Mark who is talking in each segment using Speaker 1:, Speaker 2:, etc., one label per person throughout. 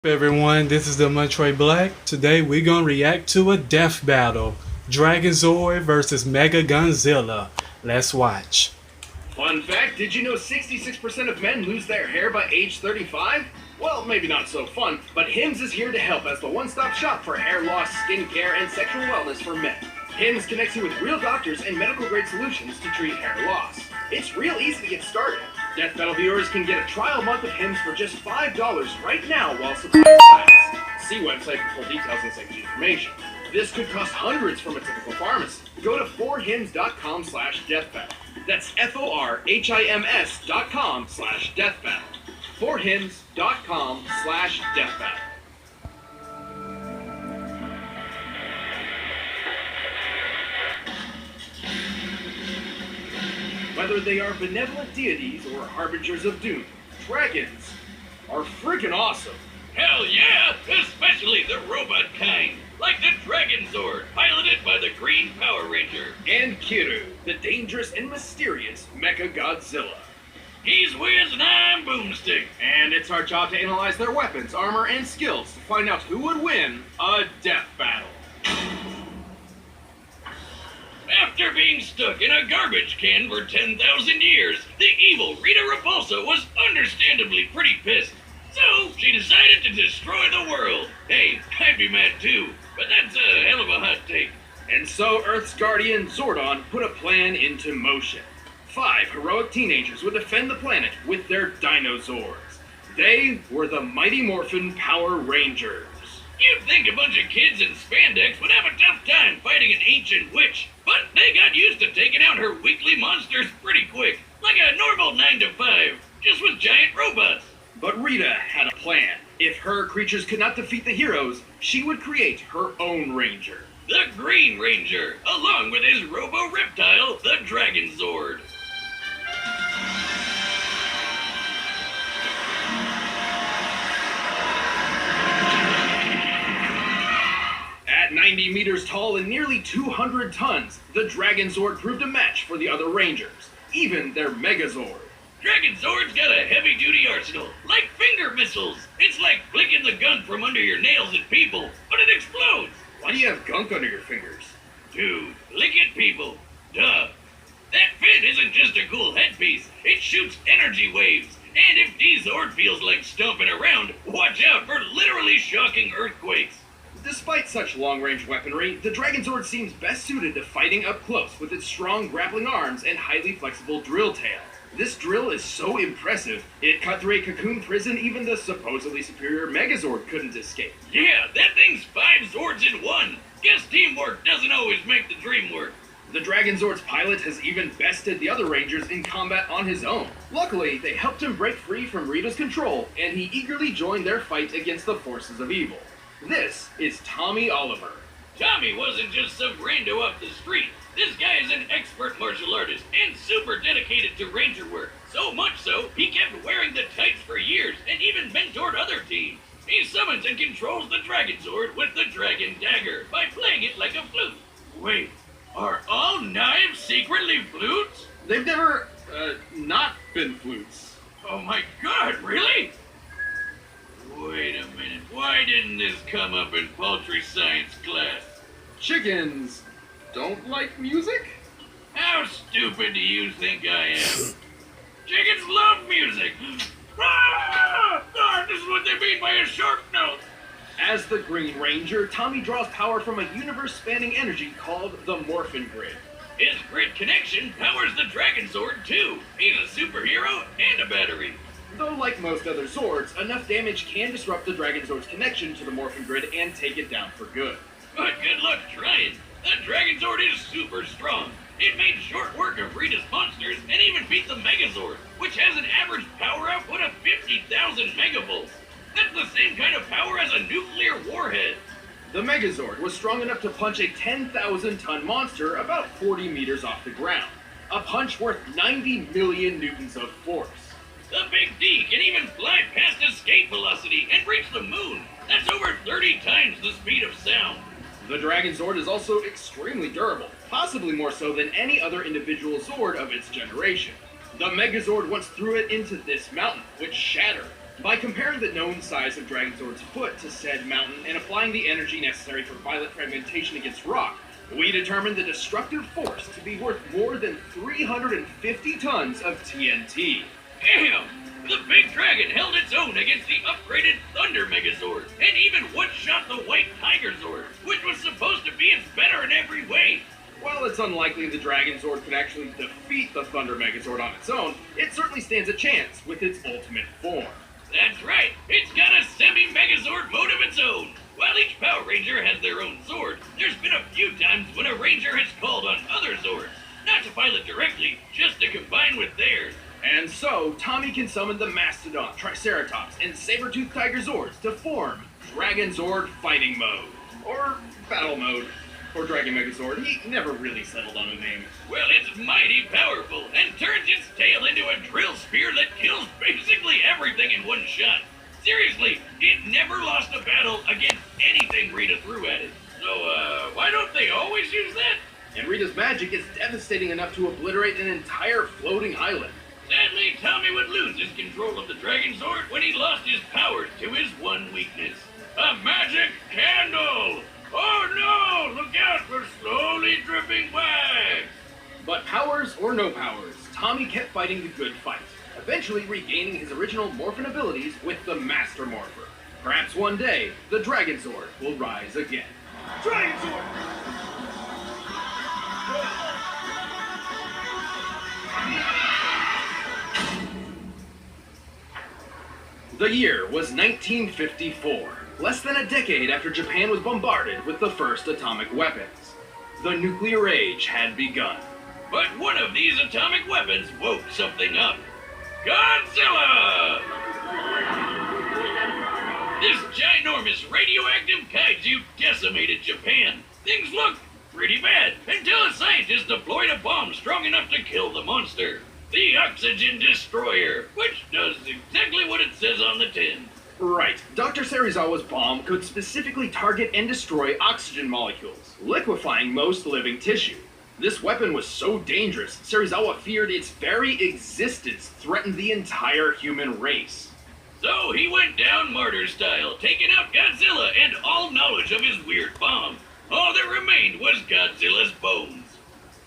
Speaker 1: Everyone, this is the Metroid Black. Today we're gonna react to a death battle. Dragon Zord versus Mega Gunzilla. Let's watch.
Speaker 2: Fun fact, did you know 66% of men lose their hair by age 35? Well, maybe not so fun, but Hims is here to help as the one-stop shop for hair loss, skincare, and sexual wellness for men. Hims connects you with real doctors and medical-grade solutions to treat hair loss. It's real easy to get started. Death Battle viewers can get a trial month of Hims for just $5 right now while supplies last. See website for full details and safety information. This could cost hundreds from a typical pharmacy. Go to forhims.com/deathbattle. That's forhims.com/deathbattle. forhims.com/deathbattle. Whether they are benevolent deities or harbingers of doom, dragons are freaking awesome.
Speaker 3: Hell yeah! Especially the robot kind, like the Dragon Zord, piloted by the Green Power Ranger.
Speaker 2: And Kiru, the dangerous and mysterious Mecha Godzilla.
Speaker 3: He's Wiz and I'm Boomstick.
Speaker 2: And it's our job to analyze their weapons, armor, and skills to find out who would win a death battle.
Speaker 3: After being stuck in a garbage can for 10,000 years, the evil Rita Repulsa was understandably pretty pissed. So, she decided to destroy the world. Hey, I'd be mad too, but that's a hell of a hot take.
Speaker 2: And so Earth's guardian, Zordon, put a plan into motion. 5 heroic teenagers would defend the planet with their Dinozords. They were the Mighty Morphin Power Rangers.
Speaker 3: You'd think a bunch of kids in spandex would have a tough time fighting an ancient witch, but they got used to taking out her weakly monsters pretty quick, like a normal 9 to 5, just with giant robots.
Speaker 2: But Rita had a plan. If her creatures could not defeat the heroes, she would create her own ranger.
Speaker 3: The Green Ranger, along with his robo-reptile, the Dragon Zord.
Speaker 2: At 90 meters tall and nearly 200 tons, the Dragon Zord proved a match for the other Rangers, even their Megazord.
Speaker 3: Dragon Zord's got a heavy-duty arsenal, like finger missiles. It's like flicking the gun from under your nails at people, but it explodes.
Speaker 2: Why do you have gunk under your fingers?
Speaker 3: Dude, lick it, people. Duh. That fin isn't just a cool headpiece. It shoots energy waves. And if D-Zord feels like stomping around, watch out for literally shocking earthquakes.
Speaker 2: Despite such long-range weaponry, the Dragon Zord seems best suited to fighting up close with its strong grappling arms and highly flexible drill tail. This drill is so impressive, it cut through a cocoon prison even the supposedly superior Megazord couldn't escape.
Speaker 3: Yeah, that thing's 5 Zords in one. Guess teamwork doesn't always make the dream work.
Speaker 2: The Dragon Zord's pilot has even bested the other Rangers in combat on his own. Luckily, they helped him break free from Rita's control, and he eagerly joined their fight against the forces of evil. This is Tommy Oliver.
Speaker 3: Tommy wasn't just some rando off the street. This guy is an expert martial artist and super dedicated to ranger work. So much so, he kept wearing the tights for years and even mentored other teams. He summons and controls the Dragon Zord with the Dragon Dagger by playing it like a flute. Wait, are all knives secretly flutes?
Speaker 2: They've never, not been flutes.
Speaker 3: Oh my god, really? Wait a minute, why didn't this come up in poultry science class?
Speaker 2: Chickens don't like music?
Speaker 3: How stupid do you think I am? Chickens love music! Ah! Ah, this is what they mean by a sharp note!
Speaker 2: As the Green Ranger, Tommy draws power from a universe-spanning energy called the Morphin Grid.
Speaker 3: His grid connection powers the Dragon Zord too. He's a superhero and a battery.
Speaker 2: Though like most other Zords, enough damage can disrupt the Dragon Zord's connection to the Morphin Grid and take it down for good.
Speaker 3: But good luck trying. The Dragon Zord is super strong. It made short work of Rita's monsters and even beat the Megazord, which has an average power output of 50,000 megavolts. That's the same kind of power as a nuclear warhead.
Speaker 2: The Megazord was strong enough to punch a 10,000-ton monster about 40 meters off the ground. A punch worth 90 million newtons of force.
Speaker 3: The Big D can even fly past escape velocity and reach the moon. That's over 30 times the speed of sound.
Speaker 2: The Dragon Zord is also extremely durable, possibly more so than any other individual Zord of its generation. The Megazord once threw it into this mountain, which shattered. By comparing the known size of Dragonzord's foot to said mountain and applying the energy necessary for violent fragmentation against rock, we determined the destructive force to be worth more than 350 tons of TNT.
Speaker 3: Damn! The big dragon held its own against the upgraded Thunder Megazord, and even one-shot the White Tiger Zord, which was supposed to be its better in every way.
Speaker 2: While it's unlikely the Dragonzord could actually defeat the Thunder Megazord on its own, it certainly stands a chance with its ultimate form.
Speaker 3: That's right, it's got a semi-Megazord mode of its own. While each Power Ranger has their own Zord, there's been a few times when a Ranger has called on other Zords, not to pilot directly, just to combine with theirs.
Speaker 2: And so, Tommy can summon the Mastodon, Triceratops, and Saber-Tooth Tiger Zords to form Dragonzord Fighting Mode, or Battle Mode, or Dragon Megazord. He never really settled on a name.
Speaker 3: Well, it's mighty powerful, and turns its tail into a drill spear that kills basically everything in one shot. Seriously, it never lost a battle against anything Rita threw at it. So, why don't they always use that?
Speaker 2: And Rita's magic is devastating enough to obliterate an entire floating island.
Speaker 3: Sadly, Tommy would lose his control of the Dragonzord when he lost his powers to his one weakness. A magic candle! Oh no! Look out for slowly dripping wax!
Speaker 2: But powers or no powers, Tommy kept fighting the good fight, eventually regaining his original Morphin abilities with the Master Morpher. Perhaps one day, the Dragonzord will rise again. Dragonzord! The year was 1954, less than a decade after Japan was bombarded with the first atomic weapons. The nuclear age had begun.
Speaker 3: But one of these atomic weapons woke something up. Godzilla! This ginormous radioactive kaiju decimated Japan. Things looked pretty bad until a scientist deployed a bomb strong enough to kill the monster. The Oxygen Destroyer, which does exactly what it says on the tin.
Speaker 2: Right. Dr. Serizawa's bomb could specifically target and destroy oxygen molecules, liquefying most living tissue. This weapon was so dangerous, Serizawa feared its very existence threatened the entire human race.
Speaker 3: So he went down martyr style, taking out Godzilla and all knowledge of his weird bomb. All that remained was Godzilla's bones.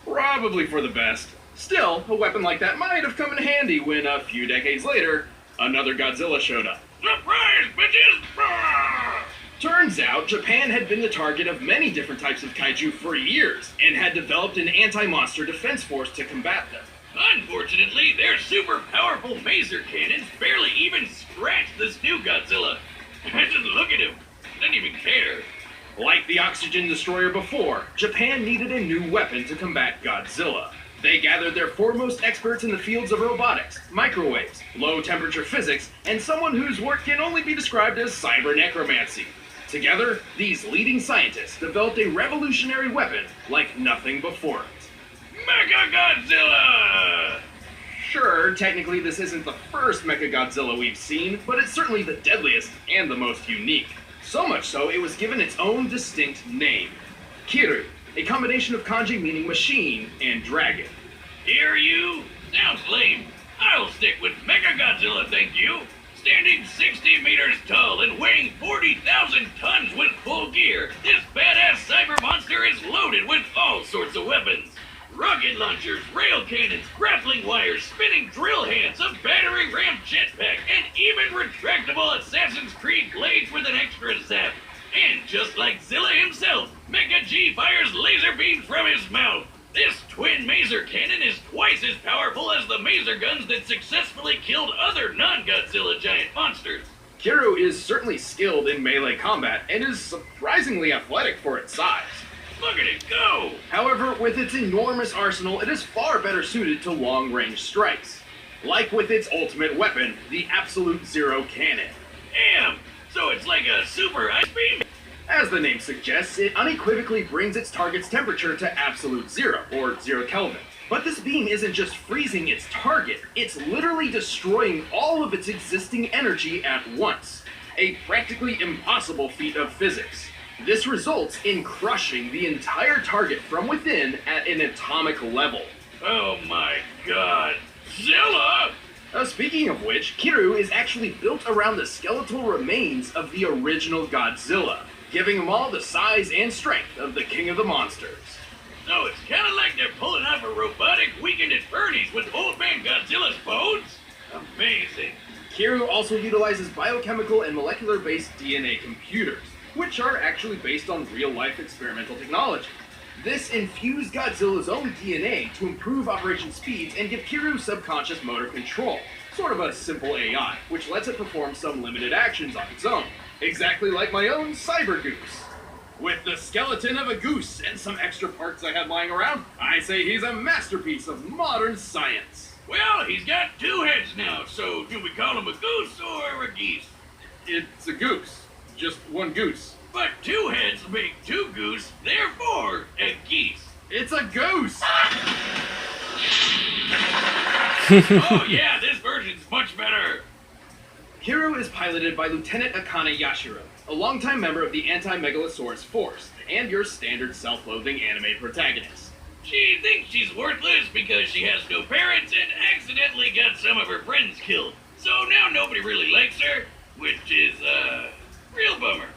Speaker 2: Probably for the best. Still, a weapon like that might have come in handy when, a few decades later, another Godzilla showed up.
Speaker 3: Surprise, bitches! Brrr!
Speaker 2: Turns out, Japan had been the target of many different types of kaiju for years, and had developed an anti-monster defense force to combat them.
Speaker 3: Unfortunately, their super powerful maser cannons barely even scratched this new Godzilla. Just look at him. Doesn't even care.
Speaker 2: Like the Oxygen Destroyer before, Japan needed a new weapon to combat Godzilla. They gathered their foremost experts in the fields of robotics, microwaves, low-temperature physics, and someone whose work can only be described as cyber necromancy. Together, these leading scientists developed a revolutionary weapon like nothing before it.
Speaker 3: Mechagodzilla!
Speaker 2: Sure, technically this isn't the first Mechagodzilla we've seen, but it's certainly the deadliest and the most unique. So much so, it was given its own distinct name, Kiru, a combination of kanji meaning machine and dragon.
Speaker 3: Hear you? Sounds lame. I'll stick with Mechagodzilla, thank you. Standing 60 meters tall and weighing 40,000 tons with full gear, this badass cyber monster is loaded with all sorts of weapons. Rocket launchers, rail cannons, grappling wires, spinning drill hands, a battering-ram jetpack, and even retractable Assassin's Creed blades with an extra zap. And just like Zilla himself, Mecha G fires laser beams from his mouth. This twin maser cannon is twice as powerful as the maser guns that successfully killed other non-Godzilla giant monsters.
Speaker 2: Kiru is certainly skilled in melee combat and is surprisingly athletic for its size.
Speaker 3: Look at it go!
Speaker 2: However, with its enormous arsenal, it is far better suited to long-range strikes. Like with its ultimate weapon, the Absolute Zero Cannon.
Speaker 3: Damn! So it's like a super ice beam?
Speaker 2: As the name suggests, it unequivocally brings its target's temperature to absolute zero, or 0 Kelvin. But this beam isn't just freezing its target, it's literally destroying all of its existing energy at once. A practically impossible feat of physics. This results in crushing the entire target from within at an atomic level.
Speaker 3: Oh my god. Zilla?
Speaker 2: Speaking of which, Kiryu is actually built around the skeletal remains of the original Godzilla, giving him all the size and strength of the King of the Monsters.
Speaker 3: So it's kind of like they're pulling off a robotic Weekend at Bernie's with old man Godzilla's bones? Amazing.
Speaker 2: Kiryu also utilizes biochemical and molecular-based DNA computers, which are actually based on real-life experimental technology. This infused Godzilla's own DNA to improve operation speeds and give Kiryu subconscious motor control, sort of a simple AI, which lets it perform some limited actions on its own, exactly like my own Cyber Goose. With the skeleton of a goose and some extra parts I had lying around, I say he's a masterpiece of modern science.
Speaker 3: Well, he's got two heads now, so do we call him a goose or a geese?
Speaker 2: It's a goose. Just one goose.
Speaker 3: But two heads make two goose, therefore a geese.
Speaker 2: It's a goose!
Speaker 3: Oh yeah, this version's much better.
Speaker 2: Kiryu is piloted by Lieutenant Akane Yashiro, a longtime member of the Anti-Megalosaurus Force, and your standard self-loathing anime protagonist.
Speaker 3: She thinks she's worthless because she has no parents and accidentally got some of her friends killed. So now nobody really likes her, which is, real bummer.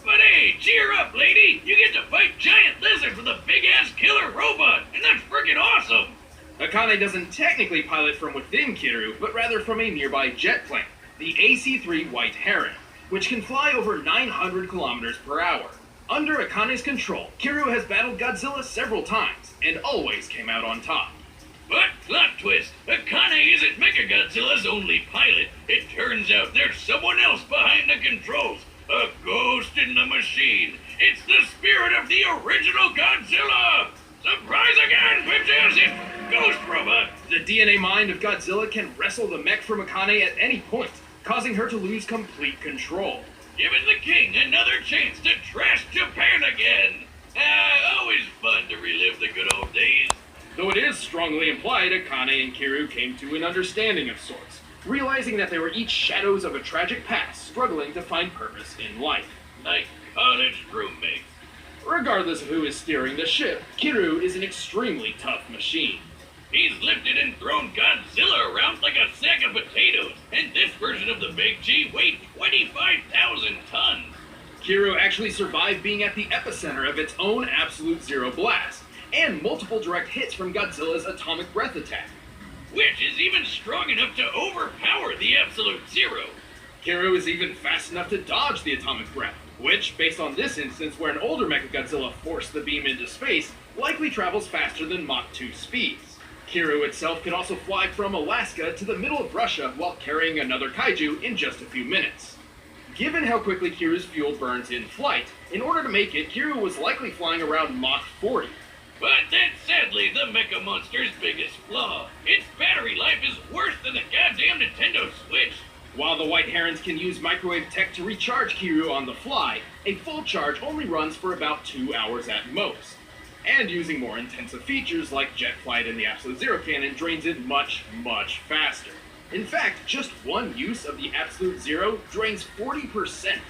Speaker 3: But hey, cheer up, lady! You get to fight giant lizards with a big-ass killer robot, and that's freaking awesome!
Speaker 2: Akane doesn't technically pilot from within Kiryu, but rather from a nearby jet plane, the AC-3 White Heron, which can fly over 900 kilometers per hour. Under Akane's control, Kiryu has battled Godzilla several times, and always came out on top.
Speaker 3: But, plot twist, Akane isn't Mechagodzilla's only pilot. It turns out there's someone else behind the controls. A ghost in the machine. It's the spirit of the original Godzilla! Surprise again, bitches! It's Ghost Robot!
Speaker 2: The DNA mind of Godzilla can wrestle the mech from Akane at any point, causing her to lose complete control.
Speaker 3: Giving the king another chance to trash Japan again! Always fun to relive the good old days.
Speaker 2: Though it is strongly implied Akane and Kiryu came to an understanding of sorts, realizing that they were each shadows of a tragic past struggling to find purpose in life.
Speaker 3: Like college roommates.
Speaker 2: Regardless of who is steering the ship, Kiryu is an extremely tough machine.
Speaker 3: He's lifted and thrown Godzilla around like a sack of potatoes, and this version of the Big G weighed 25,000 tons.
Speaker 2: Kiryu actually survived being at the epicenter of its own Absolute Zero blast, and multiple direct hits from Godzilla's atomic breath attack.
Speaker 3: Which is even strong enough to overpower the Absolute Zero.
Speaker 2: Kiryu is even fast enough to dodge the atomic breath, which, based on this instance where an older Mechagodzilla forced the beam into space, likely travels faster than Mach 2 speeds. Kiryu itself can also fly from Alaska to the middle of Russia while carrying another kaiju in just a few minutes. Given how quickly Kiryu's fuel burns in flight, in order to make it, Kiryu was likely flying around Mach 40.
Speaker 3: But that's sadly the Mecha Monster's biggest flaw. Its battery life is worse than the goddamn Nintendo Switch.
Speaker 2: While the White Herons can use microwave tech to recharge Kiryu on the fly, a full charge only runs for about 2 hours at most. And using more intensive features like jet flight and the Absolute Zero cannon drains it much, much faster. In fact, just one use of the Absolute Zero drains 40%.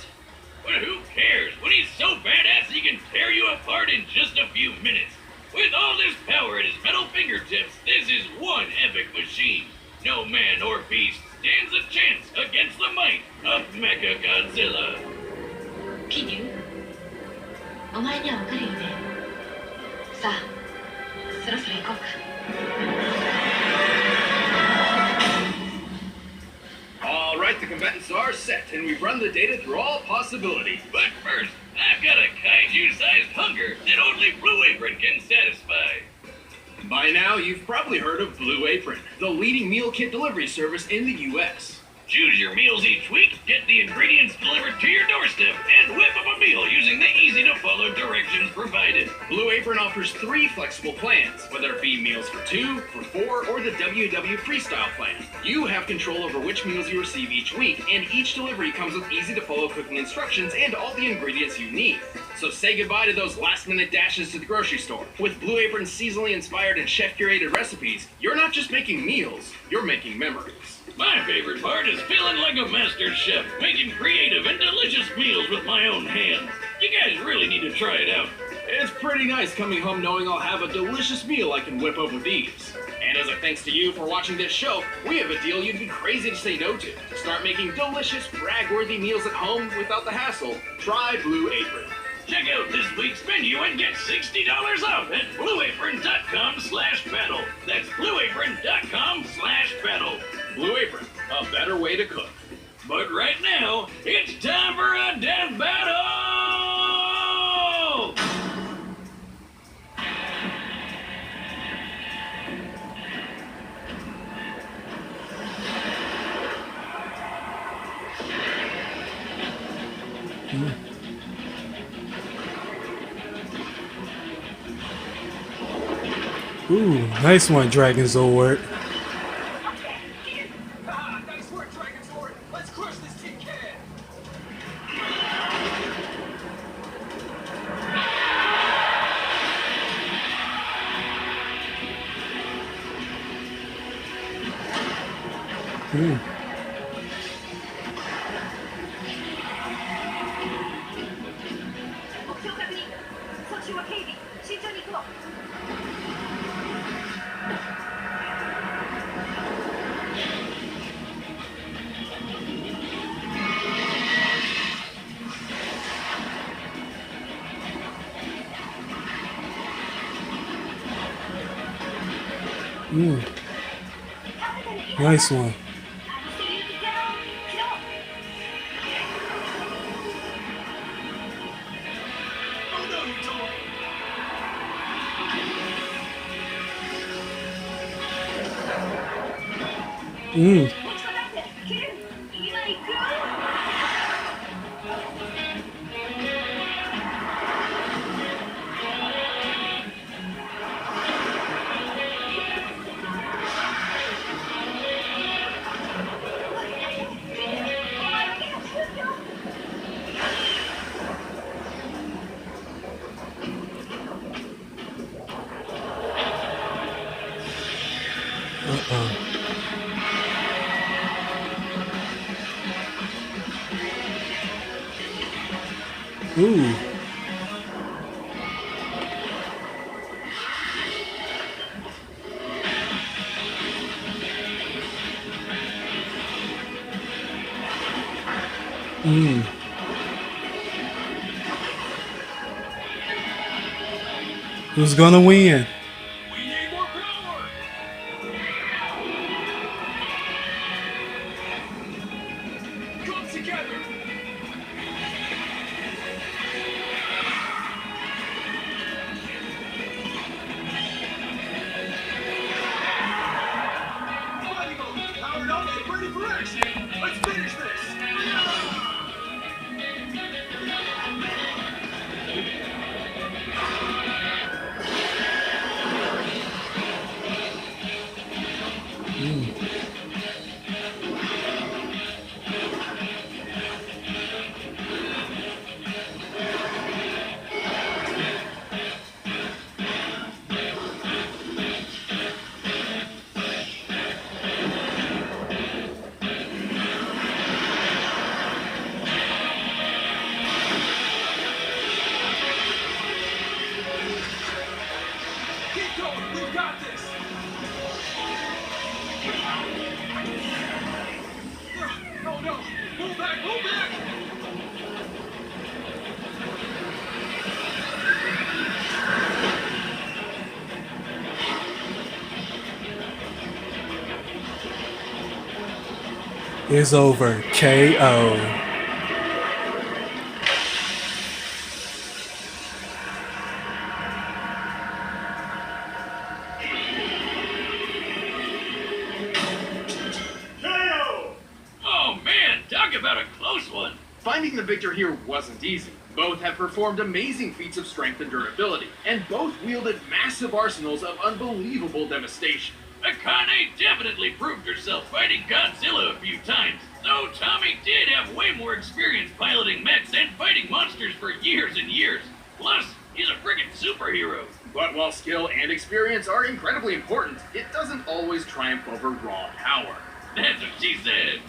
Speaker 3: But who cares when he's so badass he can tear you apart in just a few minutes? With all this power at his metal fingertips, this is one epic machine. No man or beast stands a chance against the might of Mechagodzilla.
Speaker 4: キリュウお前にはわかるよねさあそろそろ行こうか
Speaker 2: Alright, the combatants are set, and we've run the data through all possibilities.
Speaker 3: But first, I've got a kaiju-sized hunger that only Blue Apron can satisfy.
Speaker 2: By now, you've probably heard of Blue Apron, the leading meal kit delivery service in the U.S.
Speaker 3: Choose your meals each week, get the ingredients delivered to your doorstep, and whip up a meal using the easy-to-follow directions provided.
Speaker 2: Blue Apron offers 3 flexible plans, whether it be meals for 2, for 4, or the WW Freestyle plan. You have control over which meals you receive each week, and each delivery comes with easy-to-follow cooking instructions and all the ingredients you need. So say goodbye to those last-minute dashes to the grocery store. With Blue Apron's seasonally inspired and chef-curated recipes, you're not just making meals, you're making memories.
Speaker 3: My favorite part is feeling like a master chef, making creative and delicious meals with my own hands. You guys really need to try it out.
Speaker 2: It's pretty nice coming home knowing I'll have a delicious meal I can whip up with ease. And As a thanks to you for watching this show, we have a deal you'd be crazy to say no to. To start making delicious, brag-worthy meals at home without the hassle, try Blue Apron.
Speaker 3: Check out this week's menu and get $60 off at blueapron.com/battle. That's blueapron.com/battle.
Speaker 2: Blue Apron, a better way to cook.
Speaker 3: But right now, it's time for a death battle!
Speaker 1: Ooh, nice one, Dragon Zord.
Speaker 2: Nice work, Dragon Zord. Let's crush this tin can.
Speaker 1: Ooh. Nice one. Ooh. Who's gonna win?
Speaker 2: We need more power. Come together. Mighty Bone, powered up and ready for action. Let's finish this. Keep going, we've got this. Oh no, move back, move back.
Speaker 1: It's over. KO.
Speaker 3: Oh man, talk about a close one!
Speaker 2: Finding the victor here wasn't easy. Both have performed amazing feats of strength and durability, and both wielded massive arsenals of unbelievable devastation.
Speaker 3: Akane definitely proved herself fighting Godzilla a few times, though Tommy did have way more experience piloting mechs and fighting monsters for years and years. Plus, he's a friggin' superhero.
Speaker 2: But while skill and experience are incredibly important, it doesn't always triumph over raw power.
Speaker 3: That's what she said.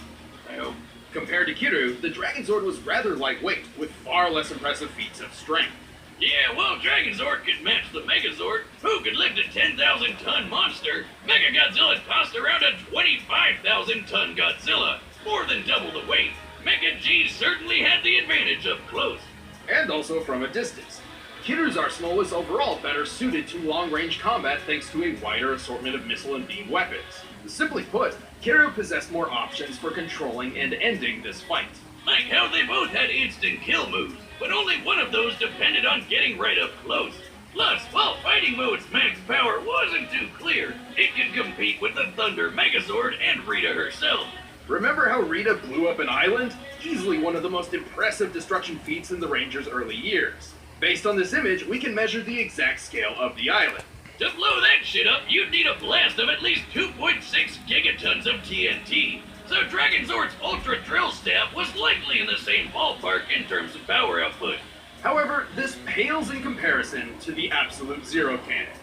Speaker 3: I hope.
Speaker 2: Compared to Kiru, the Dragon Zord was rather lightweight, with far less impressive feats of strength.
Speaker 3: Yeah, while Dragonzord could match the Megazord, who could lift a 10,000-ton monster, Mechagodzilla tossed around a 25,000-ton Godzilla, more than double the weight. Mecha G certainly had the advantage up close.
Speaker 2: And also from a distance. Kiru's arsenal was overall better suited to long-range combat thanks to a wider assortment of missile and beam weapons. Simply put, Kiru possessed more options for controlling and ending this fight.
Speaker 3: Like how they both had instant kill moves, but only one of those depended on getting right up close. Plus, while Fighting Mode's max power wasn't too clear, it could compete with the Thunder Megazord and Rita herself.
Speaker 2: Remember how Rita blew up an island? Easily one of the most impressive destruction feats in the Rangers' early years. Based on this image, we can measure the exact scale of the island.
Speaker 3: To blow that shit up, you'd need a blast of at least 2.6 gigatons of TNT. So Dragonzord's Ultra Drill Staff was likely in the same ballpark in terms of power output.
Speaker 2: However, this pales in comparison to the Absolute Zero Cannon.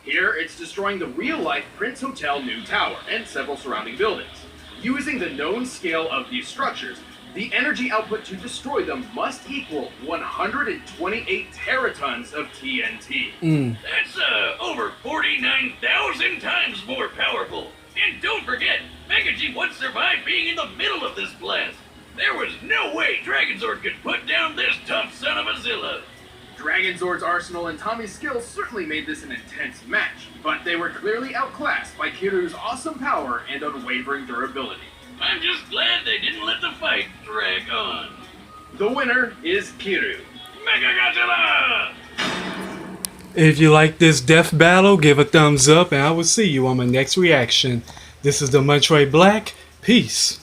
Speaker 2: Here, it's destroying the real-life Prince Hotel New Tower and several surrounding buildings. Using the known scale of these structures, the energy output to destroy them must equal 128 teratons of TNT.
Speaker 3: That's over 49,000 times more powerful. And don't forget, Mecha-G once survived being in the middle of this blast. There was no way Dragonzord could put down this tough son of a Zilla.
Speaker 2: Dragonzord's arsenal and Tommy's skills certainly made this an intense match, but they were clearly outclassed by Kiru's awesome power and unwavering durability.
Speaker 3: I'm just glad they didn't let the fight drag on.
Speaker 2: The winner is Kiru.
Speaker 3: Mechagodzilla!
Speaker 1: If you like this death battle, give a thumbs up and I will see you on my next reaction. This is the Metroid Black. Peace.